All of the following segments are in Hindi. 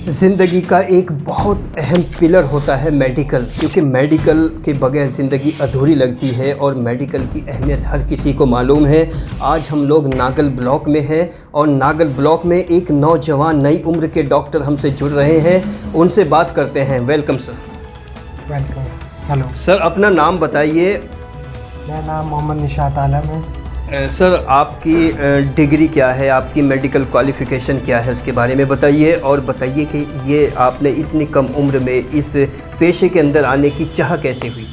ज़िंदगी का एक बहुत अहम पिलर होता है मेडिकल, क्योंकि मेडिकल के बगैर ज़िंदगी अधूरी लगती है और मेडिकल की अहमियत हर किसी को मालूम है। आज हम लोग नागल ब्लॉक में हैं और नागल ब्लॉक में एक नौजवान नई उम्र के डॉक्टर हमसे जुड़ रहे हैं, उनसे बात करते हैं। Welcome sir. Welcome. Hello sir, अपना नाम बताइए। मेरा नाम मोहम्मद निशात आलम है। सर, आपकी डिग्री क्या है, आपकी मेडिकल क्वालिफ़िकेशन क्या है, उसके बारे में बताइए। और बताइए कि ये आपने इतनी कम उम्र में इस पेशे के अंदर आने की चाह कैसे हुई?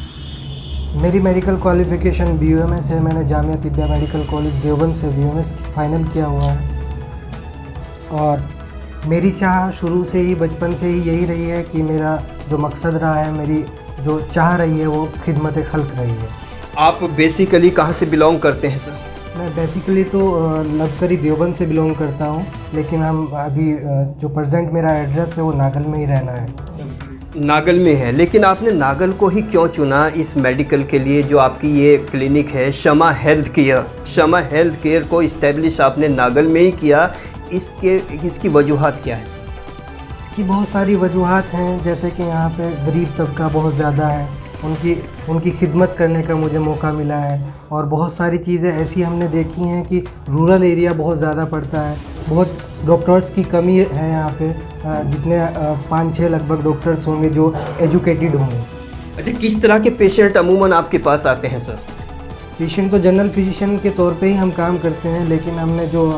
मेरी मेडिकल क्वालिफ़िकेशन BUMS है। मैंने जामिया तिब्बिया मेडिकल कॉलेज देवबंद से BUMS फाइनल किया हुआ है। और मेरी चाह शुरू से ही, बचपन से ही यही रही है कि मेरा जो मकसद रहा है, मेरी जो चाह रही है वो खिदमत खल्क रही है। आप बेसिकली कहाँ से बिलोंग करते हैं सर? मैं बेसिकली तो लबकरी देवबंद से बिलोंग करता हूँ, लेकिन हम अभी जो प्रेजेंट मेरा एड्रेस है वो नागल में ही रहना है। नागल में है, लेकिन आपने नागल को ही क्यों चुना इस मेडिकल के लिए? जो आपकी ये क्लिनिक है शमा हेल्थ केयर को इस्टेब्लिश आपने नागल में ही किया, इसकी वजूहात क्या है सर? इसकी बहुत सारी वजूहात हैं, जैसे कि यहाँ पे गरीब तबका बहुत ज़्यादा है, उनकी खिदमत करने का मुझे मौका मिला है। और बहुत सारी चीज़ें ऐसी हमने देखी हैं कि रूरल एरिया बहुत ज़्यादा पड़ता है, बहुत डॉक्टर्स की कमी है यहाँ पे। जितने 5-6 लगभग डॉक्टर्स होंगे जो एजुकेटेड होंगे। अच्छा, किस तरह के पेशेंट अमूमन आपके पास आते हैं सर? पेशेंट तो जनरल फिजिशियन के तौर पे ही हम काम करते हैं, लेकिन हमने जो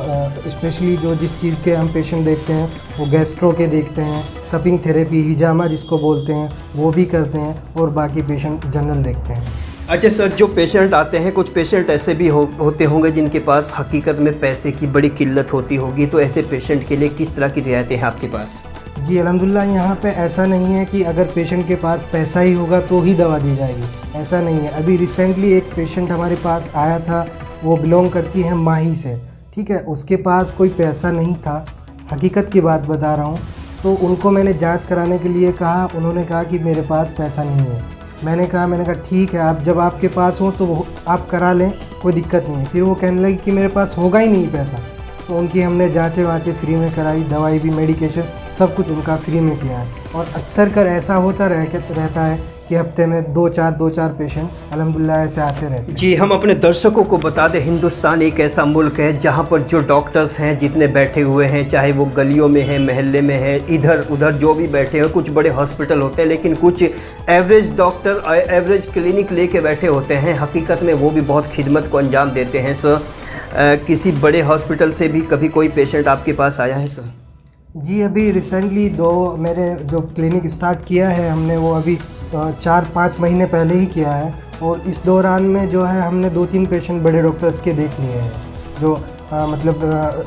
स्पेशली जो जिस चीज़ के हम पेशेंट देखते हैं वो गैस्ट्रो के देखते हैं, कपिंग थेरेपी, हिजामा जिसको बोलते हैं, वो भी करते हैं, और बाकी पेशेंट जनरल देखते हैं। अच्छा सर, जो पेशेंट आते हैं, कुछ पेशेंट ऐसे भी होते होंगे जिनके पास हकीकत में पैसे की बड़ी किल्लत होती होगी, तो ऐसे पेशेंट के लिए किस तरह की रियायतें हैं आपके पास? जी अल्हम्दुलिल्लाह, यहाँ पे ऐसा नहीं है कि अगर पेशेंट के पास पैसा ही होगा तो ही दवा दी जाएगी, ऐसा नहीं है। अभी रिसेंटली एक पेशेंट हमारे पास आया था, वो बिलोंग करती है माही से, ठीक है। उसके पास कोई पैसा नहीं था, हकीकत की बात बता रहा हूँ। तो उनको मैंने जांच कराने के लिए कहा, उन्होंने कहा कि मेरे पास पैसा नहीं है। मैंने कहा ठीक है, आप जब आपके पास हो तो आप करा लें, कोई दिक्कत नहीं है। फिर वो कहने लगी कि मेरे पास होगा ही नहीं पैसा। तो उनकी हमने जांचें वाँचें फ्री में कराई, दवाई भी, मेडिकेशन सब कुछ उनका फ्री में किया है। और अक्सर कर ऐसा होता रहता है कि हफ्ते में 2-4 पेशेंट अल्हम्दुलिल्लाह ऐसे आते रहते हैं। जी, हम अपने दर्शकों को बता दें, हिंदुस्तान एक ऐसा मुल्क है जहां पर जो डॉक्टर्स हैं जितने बैठे हुए हैं, चाहे वो गलियों में हैं, महल्ले में हैं, इधर उधर जो भी बैठे हैं, कुछ बड़े हॉस्पिटल होते हैं, लेकिन कुछ एवरेज डॉक्टर एवरेज क्लिनिक लेके बैठे होते हैं। हकीकत में वो भी बहुत खिदमत को अंजाम देते हैं सर। किसी बड़े हॉस्पिटल से भी कभी कोई पेशेंट आपके पास आया है सर? जी, अभी रिसेंटली मेरे जो क्लिनिक स्टार्ट किया है हमने, वो अभी 4-5 महीने पहले ही किया है। और इस दौरान में जो है हमने 2-3 पेशेंट बड़े डॉक्टर्स के देख लिए हैं, जो मतलब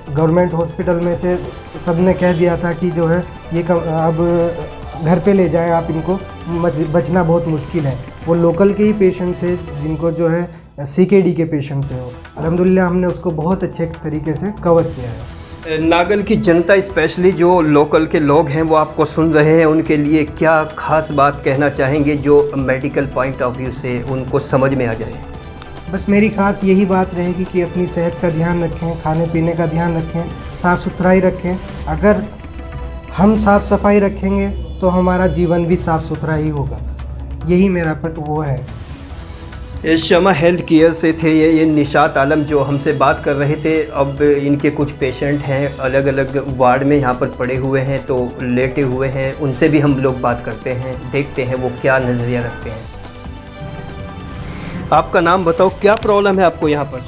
गवर्नमेंट हॉस्पिटल में से सब ने कह दिया था कि जो है ये अब घर पे ले जाएं आप, इनको बचना बहुत मुश्किल है। वो लोकल के ही पेशेंट थे, जिनको जो है CKD के पेशेंट थे। वो अल्हम्दुलिल्लाह हमने उसको बहुत अच्छे तरीके से कवर किया है। नागल की जनता, स्पेशली जो लोकल के लोग हैं, वो आपको सुन रहे हैं, उनके लिए क्या ख़ास बात कहना चाहेंगे जो मेडिकल पॉइंट ऑफ व्यू से उनको समझ में आ जाए? बस मेरी ख़ास यही बात रहेगी कि अपनी सेहत का ध्यान रखें, खाने पीने का ध्यान रखें, साफ़ सुथराई रखें। अगर हम साफ़ सफाई रखेंगे तो हमारा जीवन भी साफ़ सुथरा ही होगा। यही मेरा वो है। शमा हेल्थ केयर से थे ये निशात आलम जो हमसे बात कर रहे थे। अब इनके कुछ पेशेंट हैं अलग अलग वार्ड में यहाँ पर पड़े हुए हैं, तो लेटे हुए हैं, उनसे भी हम लोग बात करते हैं, देखते हैं वो क्या नज़रिया रखते हैं। आपका नाम बताओ, क्या प्रॉब्लम है आपको यहाँ पर?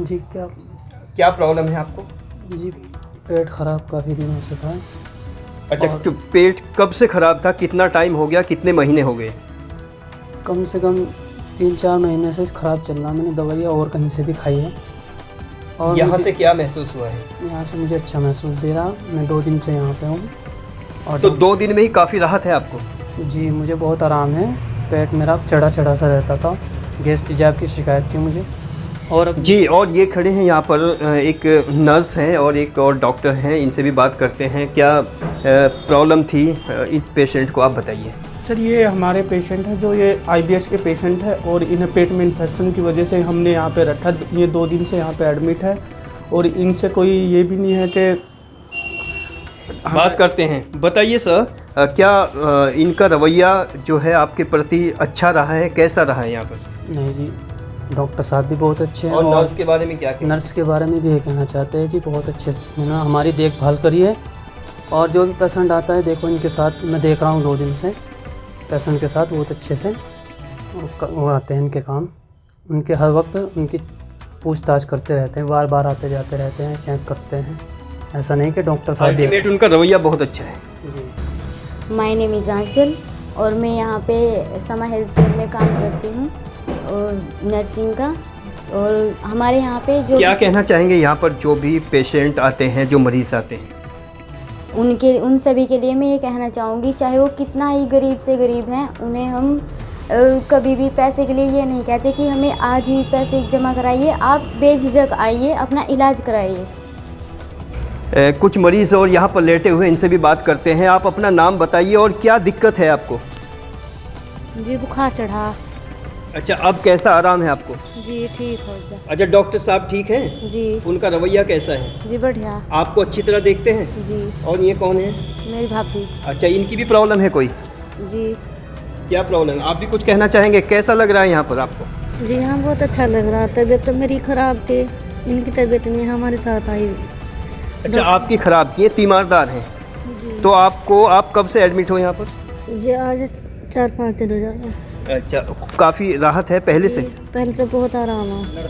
जी, क्या प्रॉब्लम है आपको? जी, पेट ख़राब काफ़ी दिनों से था। अच्छा, तो पेट कब से ख़राब था, कितना टाइम हो गया, कितने महीने हो गए? कम से कम 3-4 महीने से ख़राब चल रहा। मैंने दवाइयाँ और कहीं से भी खाई है। और यहाँ से क्या महसूस हुआ है? यहाँ से मुझे अच्छा महसूस दे रहा। मैं 2 दिन से यहाँ पे हूँ। और तो 2 दिन में ही काफ़ी राहत है आपको? जी, मुझे बहुत आराम है। पेट मेरा चढ़ा सा रहता था, गैस तेजाब की शिकायत थी मुझे। और जी, और ये खड़े हैं यहाँ पर एक नर्स हैं और एक और डॉक्टर हैं, इनसे भी बात करते हैं। क्या प्रॉब्लम थी इस पेशेंट को, आप बताइए। सर, ये हमारे पेशेंट है जो ये IBS के पेशेंट है, और इन्हें पेट में इन्फेक्शन की वजह से हमने यहाँ पे रखा। ये 2 दिन से यहाँ पे एडमिट है, और इनसे कोई ये भी नहीं है कि बात करते हैं। बताइए सर, क्या इनका रवैया जो है आपके प्रति अच्छा रहा है, कैसा रहा है यहाँ पर? नहीं जी, डॉक्टर साहब भी बहुत अच्छे हैं। और नर्स के बारे में क्या कहना? नर्स के बारे में भी ये कहना चाहते हैं जी, बहुत अच्छे है ना, हमारी देखभाल करी है। और जो भी पेशेंट आता है, देखो इनके साथ मैं देख रहा हूँ 2 दिन से, पेशेंट के साथ बहुत अच्छे से वो आते हैं इनके काम। उनके हर वक्त उनकी पूछताछ करते रहते हैं, बार बार आते जाते रहते हैं, चेक करते हैं। ऐसा नहीं कि डॉक्टर साहब अल्टीमेट उनका रवैया बहुत अच्छा है। जी। माय नेम इज़ आंचल और मैं यहाँ पे समा हेल्थ केयर में काम करती हूँ और नर्सिंग का। और हमारे यहाँ पे जो क्या कहना चाहेंगे यहाँ पर जो भी पेशेंट आते हैं, जो मरीज़ आते हैं? उन सभी के लिए मैं ये कहना चाहूँगी, चाहे वो कितना ही गरीब से गरीब हैं, उन्हें हम कभी भी पैसे के लिए ये नहीं कहते कि हमें आज ही पैसे जमा कराइए। आप बेझिझक आइए, अपना इलाज कराइए। कुछ मरीज़ और यहाँ पर लेटे हुए, इनसे भी बात करते हैं। आप अपना नाम बताइए और क्या दिक्कत है आपको? जी बुखार चढ़ा। अच्छा, अब कैसा आराम है आपको? जी ठीक हो जा। अच्छा, डॉक्टर साहब ठीक हैं? जी उनका रवैया कैसा है? जी बढ़िया। आपको अच्छी तरह देखते हैं? जी। और ये कौन है? मेरी भाभी। अच्छा, इनकी भी प्रॉब्लम है कोई? जी। क्या प्रॉब्लम? आप भी कुछ कहना चाहेंगे? कैसा लग रहा है यहाँ पर आपको? जी हाँ, बहुत अच्छा लग रहा है। तबीयत तो मेरी ख़राब थी, इनकी तबीयत नहीं हमारे साथ आई। अच्छा, आपकी ख़राब थी, ये तीमारदार हैं। तो आप कब से एडमिट हो यहाँ पर? जी आज 4-5 दिन हो जाएगा। अच्छा, काफ़ी राहत है पहले से? पहले से बहुत आराम है।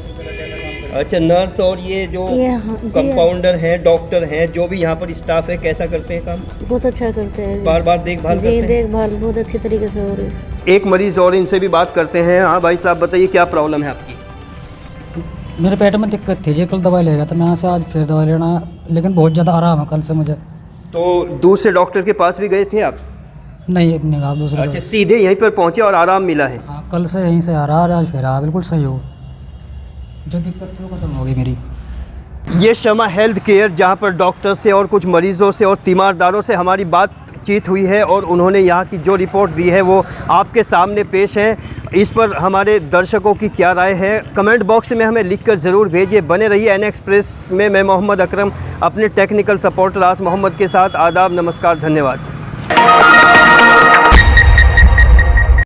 अच्छा, नर्स और ये जो हाँ, जी कंपाउंडर हैं, डॉक्टर हैं, जो भी यहाँ पर स्टाफ है, कैसा करते हैं काम? बहुत अच्छा करते हैं। बार बार देखभाल जी करते हैं? देखभाल बहुत अच्छी तरीके से हो रही है। एक मरीज़ और, इनसे भी बात करते हैं। हाँ भाई साहब, बताइए क्या प्रॉब्लम है आपकी? मेरे पेट में दिक्कत थी जी, कल दवाई ले गया था मैं यहाँ से, आज फिर दवाई लेना, लेकिन बहुत ज़्यादा आराम है कल से मुझे। तो दूसरे डॉक्टर के पास भी गए थे आप? नहीं अपने आप दूसरे। अच्छा, सीधे यहीं पर पहुँचे और आराम मिला है? हाँ, कल से यहीं से आ रहा, आज फिर आ, बिल्कुल सही हो, जो दिक्कत थी वो खत्म हो गई मेरी। ये शमा हेल्थ केयर, जहाँ पर डॉक्टर से और कुछ मरीज़ों से और तीमारदारों से हमारी बातचीत हुई है और उन्होंने यहाँ की जो रिपोर्ट दी है वो आपके सामने पेश है। इस पर हमारे दर्शकों की क्या राय है, कमेंट बॉक्स में हमें लिखकर ज़रूर भेजिए। बने रहिए एन एक्सप्रेस में। मैं मोहम्मद अकरम अपने टेक्निकल सपोर्टर आस मोहम्मद के साथ। आदाब, नमस्कार, धन्यवाद।